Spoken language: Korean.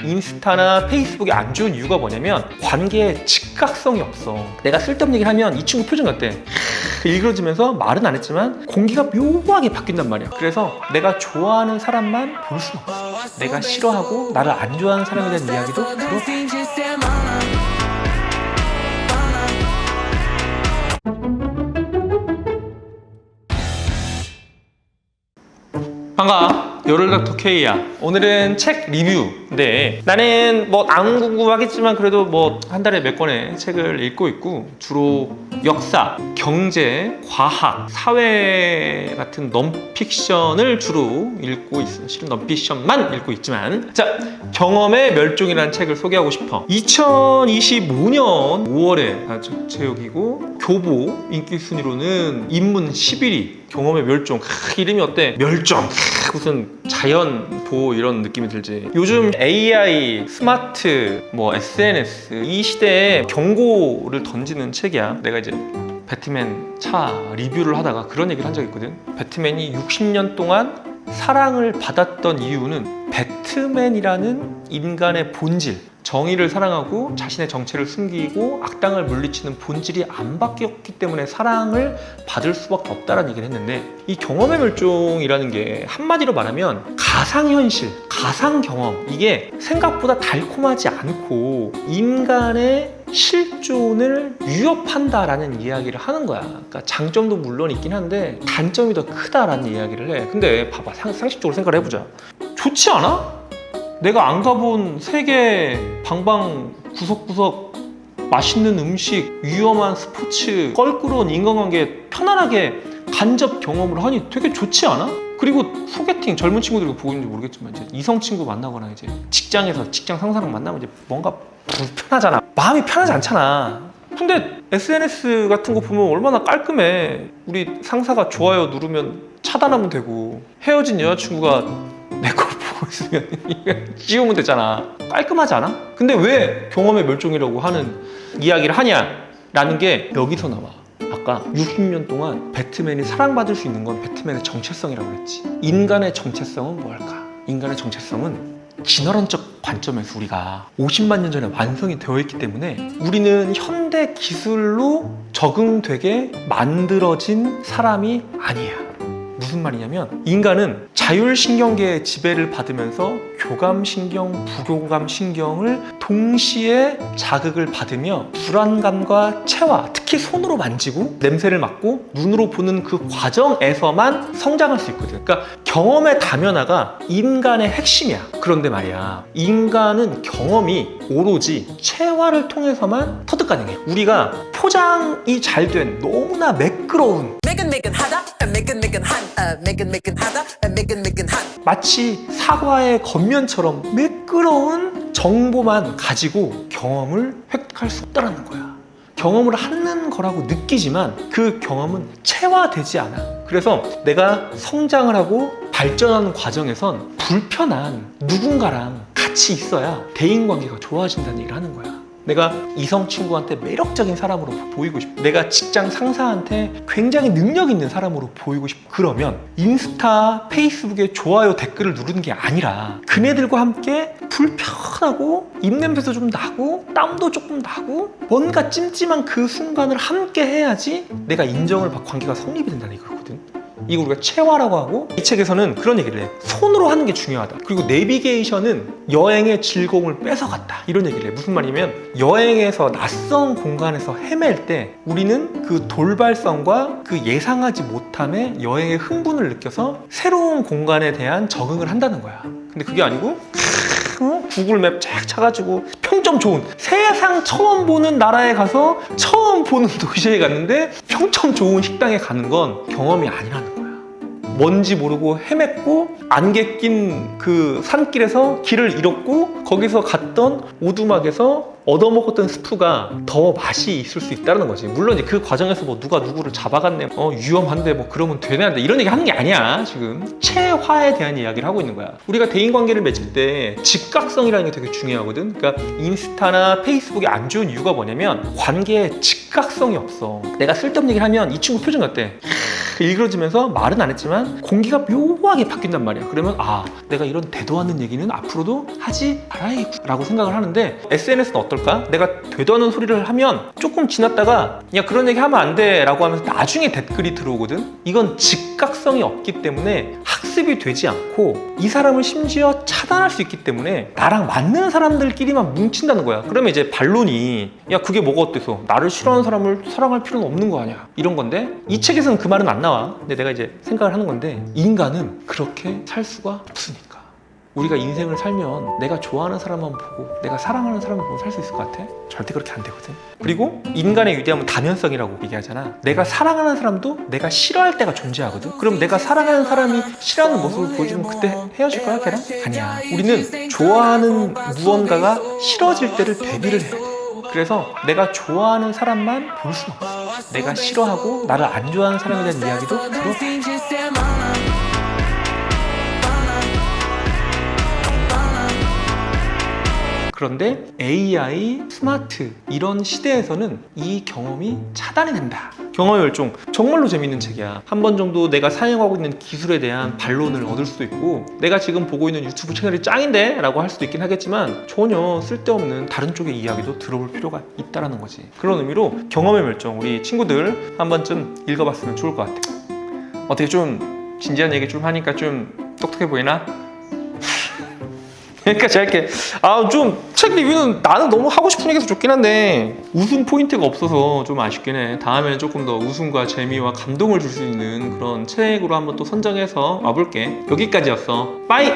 인스타나 페이스북이 안 좋은 이유가 뭐냐면 관계에 즉각성이 없어. 내가 쓸데없는 얘기를 하면 이 친구 표정 같대. 일그러지면서 말은 안 했지만 공기가 묘하게 바뀐단 말이야. 그래서 내가 좋아하는 사람만 볼 수는 없어. 내가 싫어하고 나를 안 좋아하는 사람에 대한 이야기도 들어봐. 반가워. 요럴닥터 K야. 오늘은 책 리뷰인데 나는 뭐 안 궁금하겠지만 그래도 뭐 한 달에 몇 권의 책을 읽고 있고 주로 역사, 경제, 과학, 사회 같은 넌픽션을 주로 읽고 있어. 실은 넌픽션만 읽고 있지만 자, 경험의 멸종이라는 책을 소개하고 싶어. 2025년 5월에 제역이고 교보 인기 순위로는 인문 11위. 경험의 멸종. 이름이 어때? 멸종. 무슨 자연보호 이런 느낌이 들지. 요즘 AI, 스마트, 뭐 SNS 이 시대에 경고를 던지는 책이야. 내가 이제 배트맨 차 리뷰를 하다가 그런 얘기를 한 적이 있거든. 배트맨이 60년 동안 사랑을 받았던 이유는 배트맨이라는 인간의 본질, 정의를 사랑하고 자신의 정체를 숨기고 악당을 물리치는 본질이 안 바뀌었기 때문에 사랑을 받을 수밖에 없다라는 얘기를 했는데, 이 경험의 멸종이라는 게 한마디로 말하면 가상현실, 가상경험, 이게 생각보다 달콤하지 않고 인간의 실존을 위협한다라는 이야기를 하는 거야. 그러니까 장점도 물론 있긴 한데 단점이 더 크다라는 이야기를 해. 근데 봐봐, 상식적으로 생각을 해보자. 좋지 않아? 내가 안 가본 세계 방방 구석구석 맛있는 음식, 위험한 스포츠, 껄끄러운 인간관계 편안하게 간접 경험을 하니 되게 좋지 않아? 그리고 소개팅, 젊은 친구들 보고 있는지 모르겠지만 이제 이성 친구 만나거나 이제 직장에서 직장 상사랑 만나면 이제 뭔가 불편하잖아. 마음이 편하지 않잖아. 근데 SNS 같은 거 보면 얼마나 깔끔해. 우리 상사가 좋아요 누르면 차단하면 되고, 헤어진 여자친구가 내 걸 보고 있으면 지우면 되잖아. 깔끔하지 않아? 근데 왜 경험의 멸종이라고 하는 이야기를 하냐라는 게 여기서 나와. 아까 60년 동안 배트맨이 사랑받을 수 있는 건 배트맨의 정체성이라고 그랬지. 인간의 정체성은 뭘까? 인간의 정체성은 진화론적 관점에서 우리가 50만 년 전에 완성이 되어 있기 때문에 우리는 현대 기술로 적응되게 만들어진 사람이 아니야. 무슨 말이냐면 인간은 자율신경계의 지배를 받으면서 교감신경, 부교감신경을 동시에 자극을 받으며 불안감과 체화, 특히 손으로 만지고 냄새를 맡고 눈으로 보는 그 과정에서만 성장할 수 있거든. 그러니까 경험의 다면화가 인간의 핵심이야. 그런데 말이야, 인간은 경험이 오로지 체화를 통해서만 터득 가능해. 우리가 포장이 잘 된 너무나 매끄러운 마치 사과의 겉면처럼 매끄러운 정보만 가지고 경험을 획득할 수 없다는 거야. 경험을 하는 거라고 느끼지만 그 경험은 체화되지 않아. 그래서 내가 성장을 하고 발전하는 과정에선 불편한 누군가랑 같이 있어야 대인관계가 좋아진다는 얘기를 하는 거야. 내가 이성 친구한테 매력적인 사람으로 보이고 싶어. 내가 직장 상사한테 굉장히 능력 있는 사람으로 보이고 싶어. 그러면 인스타, 페이스북에 좋아요, 댓글을 누르는 게 아니라 그네들과 함께 불편하고 입냄새도 좀 나고 땀도 조금 나고 뭔가 찜찜한 그 순간을 함께 해야지 내가 인정을 받고 관계가 성립이 된다는 얘기거든. 이거 우리가 체화라고 하고, 이 책에서는 그런 얘기를 해. 손으로 하는 게 중요하다. 그리고 내비게이션은 여행의 즐거움을 뺏어갔다, 이런 얘기를 해. 무슨 말이냐면 여행에서 낯선 공간에서 헤맬 때 우리는 그 돌발성과 그 예상하지 못함에 여행의 흥분을 느껴서 새로운 공간에 대한 적응을 한다는 거야. 근데 그게 아니고 구글맵 쫙 차가지고 평점 좋은, 세상 처음 보는 나라에 가서 처음 보는 도시에 갔는데 평점 좋은 식당에 가는 건 경험이 아니라는 거야. 뭔지 모르고 헤맸고 안개 낀 그 산길에서 길을 잃었고 거기서 갔던 오두막에서 얻어먹었던 스프가 더 맛이 있을 수 있다는 거지. 물론 이제 그 과정에서 뭐 누가 누구를 잡아갔네, 위험한데 뭐 그러면 되는데 이런 얘기 하는 게 아니야. 지금 체화에 대한 이야기를 하고 있는 거야. 우리가 대인관계를 맺을 때 즉각성이라는 게 되게 중요하거든. 그러니까 인스타나 페이스북이 안 좋은 이유가 뭐냐면 관계에 즉각성이 없어. 내가 쓸데없는 얘기를 하면 이 친구 표정 같대. 일그러지면서 말은 안 했지만 공기가 묘하게 바뀐단 말이야. 그러면 아, 내가 이런 되도 않는 얘기는 앞으로도 하지 말아야겠라고 생각을 하는데, SNS는 어떨까? 내가 되도 않는 소리를 하면 조금 지났다가 야, 그런 얘기 하면 안 돼 라고 하면서 나중에 댓글이 들어오거든. 이건 즉각성이 없기 때문에 학습이 되지 않고 이 사람을 심지어 차단할 수 있기 때문에 나랑 맞는 사람들끼리만 뭉친다는 거야. 그러면 이제 반론이 야, 그게 뭐가 어때서 나를 싫어하는 사람을 사랑할 필요는 없는 거 아니야, 이런 건데, 이 책에서는 그 말은 안 나와. 근데 내가 이제 생각을 하는 건데, 인간은 그렇게 살 수가 없으니까. 우리가 인생을 살면 내가 좋아하는 사람만 보고 내가 사랑하는 사람만 보고 살 수 있을 것 같아? 절대 그렇게 안 되거든. 그리고 인간의 위대함은 다면성이라고 얘기하잖아. 내가 사랑하는 사람도 내가 싫어할 때가 존재하거든. 그럼 내가 사랑하는 사람이 싫어하는 모습을 보여주면 그때 헤어질 거야, 걔랑? 아니야. 우리는 좋아하는 무언가가 싫어질 때를 대비를 해야 돼. 그래서 내가 좋아하는 사람만 볼 수는 없어. 내가 싫어하고 나를 안 좋아하는 사람에 대한 이야기도 들어봐. 그런데 AI, 스마트 이런 시대에서는 이 경험이 차단이 된다. 경험의 멸종, 정말로 재밌는 책이야. 한 번 정도 내가 사용하고 있는 기술에 대한 반론을 얻을 수도 있고, 내가 지금 보고 있는 유튜브 채널이 짱인데? 라고 할 수도 있긴 하겠지만 전혀 쓸데없는 다른 쪽의 이야기도 들어볼 필요가 있다는 거지. 그런 의미로 경험의 멸종, 우리 친구들 한 번쯤 읽어봤으면 좋을 것 같아. 어떻게 좀 진지한 얘기 좀 하니까 좀 똑똑해 보이나? 여기까지 할게. 좀 책 리뷰는 나는 너무 하고 싶은 얘기해서 좋긴 한데 웃음 포인트가 없어서 좀 아쉽긴 해. 다음에는 조금 더 웃음과 재미와 감동을 줄 수 있는 그런 책으로 한번 또 선정해서 와볼게. 여기까지였어. 빠이!